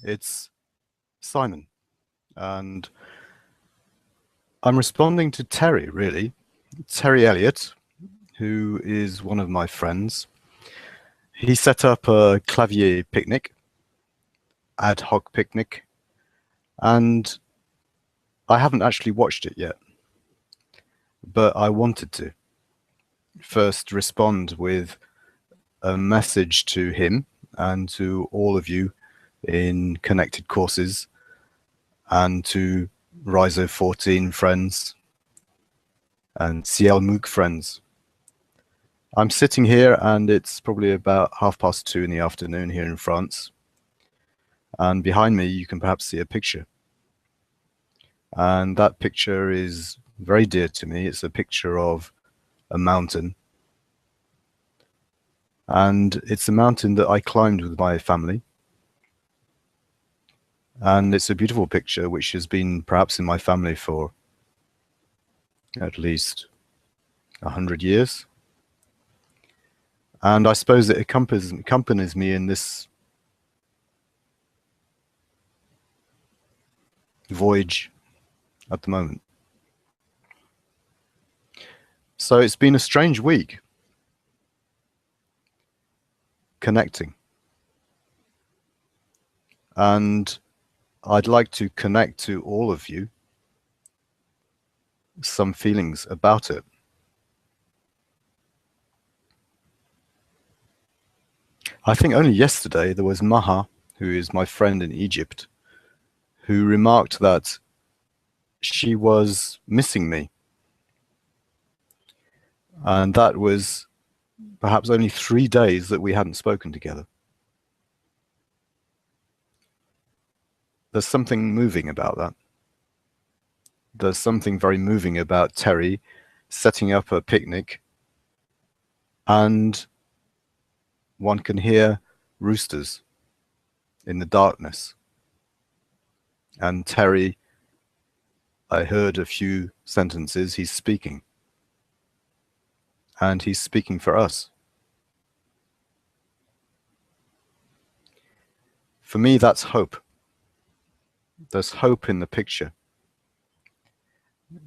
It's Simon, and I'm responding to Terry, really. Terry Elliott, who is one of my friends. He set up a Clavier Picnic, ad hoc picnic, and I haven't actually watched it yet, but I wanted to first respond with a message to him and to all of you in connected courses and to Rhizo 14 friends and CL MOOC friends. I'm sitting here and it's probably about 2:30 in the afternoon here in France. And behind me, you can perhaps see a picture. And that picture is very dear to me. It's a picture of a mountain. And it's a mountain that I climbed with my family. And it's a beautiful picture, which has been perhaps in my family for at least 100 years. And I suppose it accompanies me in this voyage at the moment. So it's been a strange week connecting. And I'd like to connect to all of you some feelings about it. I think only yesterday there was Maha, who is my friend in Egypt, who remarked that she was missing me. And that was perhaps only 3 days that we hadn't spoken together. There's something moving about that. There's something very moving about Terry setting up a picnic, and one can hear roosters in the darkness. And Terry, I heard a few sentences, he's speaking. And he's speaking for us. For me, that's hope. There's hope in the picture.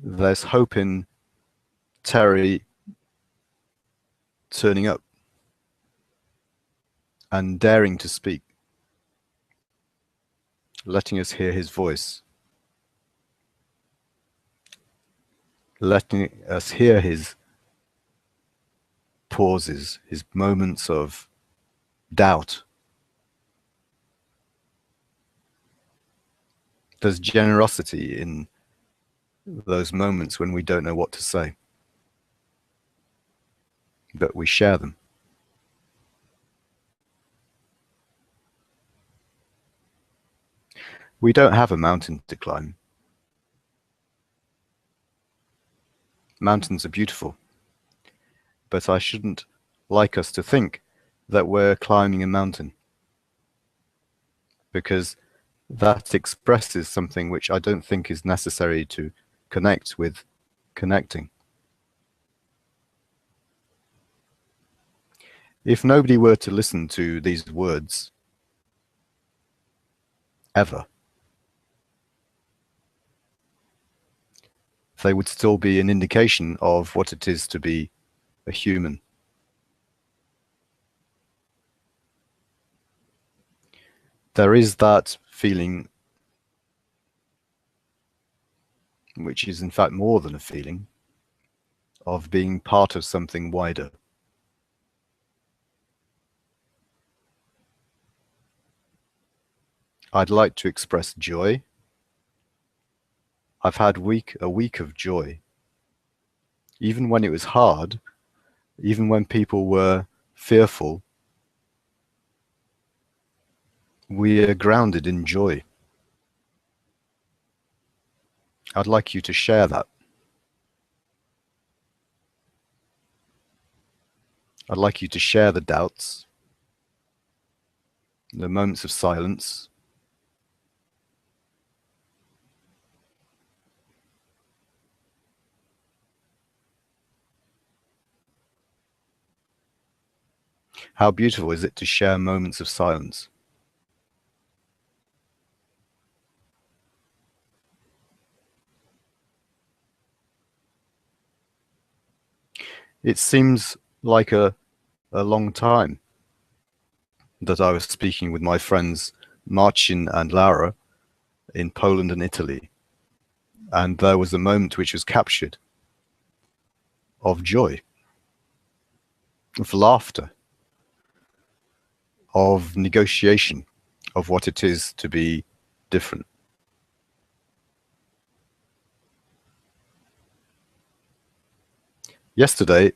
There's hope in Terry turning up and daring to speak, letting us hear his voice, letting us hear his pauses, his moments of doubt. There's generosity in those moments when we don't know what to say, but we share them. We don't have a mountain to climb. Mountains are beautiful, but I shouldn't like us to think that we're climbing a mountain, because that expresses something which I don't think is necessary to connect with connecting. If nobody were to listen to these words ever, they would still be an indication of what it is to be a human. There is that feeling, which is in fact more than a feeling, of being part of something wider. I'd like to express joy. I've had a week of joy. Even when it was hard, even when people were fearful, we are grounded in joy. I'd like you to share that. I'd like you to share the doubts, the moments of silence, how beautiful is it to share moments of silence? It seems like a long time that I was speaking with my friends Marcin and Laura in Poland and Italy, and there was a moment which was captured of joy, of laughter, of negotiation, of what it is to be different. Yesterday,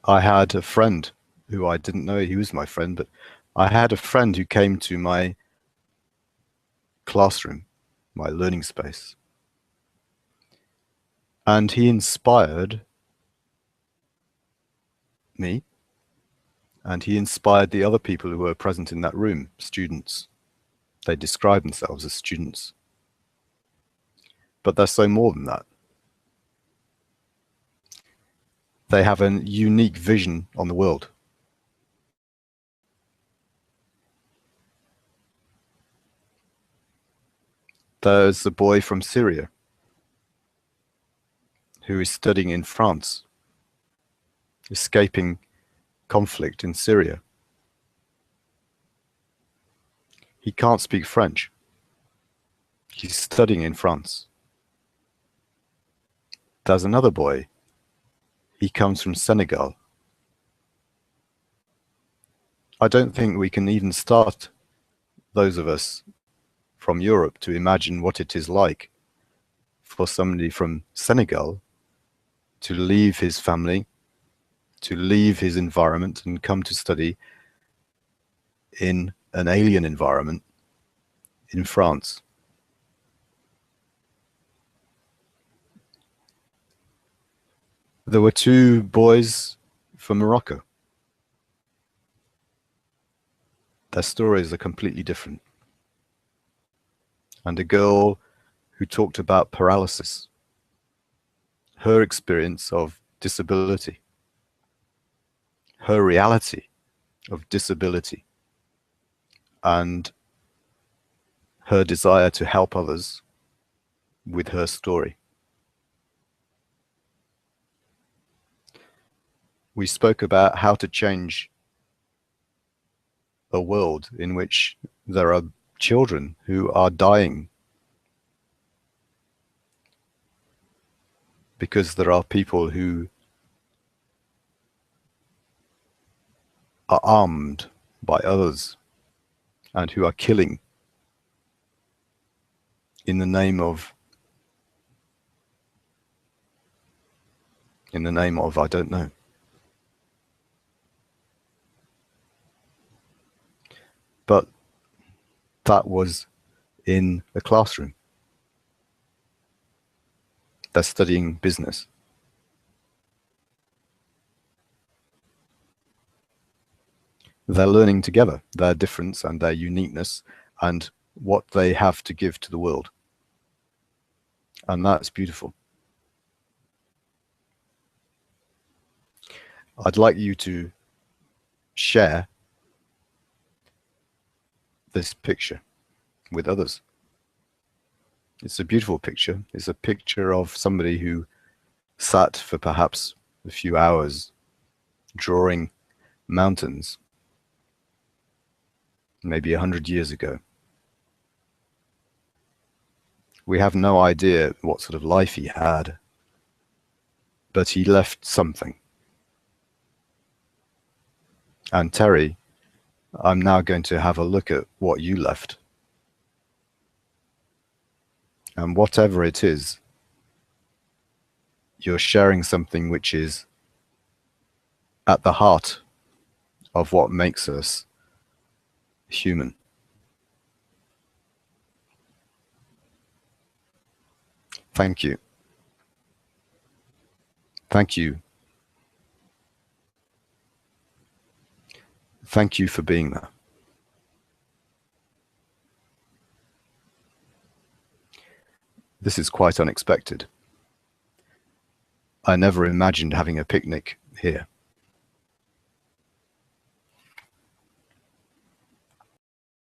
I had a friend who I didn't know he was my friend, but I had a friend who came to my classroom, my learning space, and he inspired me, and he inspired the other people who were present in that room, students. They describe themselves as students, but they're so more than that. They have a unique vision on the world. There's a boy from Syria who is studying in France, escaping conflict in Syria. He can't speak French. He's studying in France. There's another boy. He comes from Senegal. I don't think we can even start, those of us from Europe, to imagine what it is like for somebody from Senegal to leave his family, to leave his environment and come to study in an alien environment in France. There were two boys from Morocco. Their stories are completely different. And a girl who talked about paralysis, her experience of disability, her reality of disability, and her desire to help others with her story. We spoke about how to change a world in which there are children who are dying because there are people who are armed by others and who are killing in the name of I don't know. But that was in a classroom. They're studying business. They're learning together their difference and their uniqueness and what they have to give to the world. And that's beautiful. I'd like you to share this picture with others. It's a beautiful picture. It's a picture of somebody who sat for perhaps a few hours drawing mountains, maybe 100 years ago. We have no idea what sort of life he had, but he left something. And Terry, I'm now going to have a look at what you left. And whatever it is, you're sharing something which is at the heart of what makes us human. Thank you. Thank you. Thank you for being there. This is quite unexpected. I never imagined having a picnic here.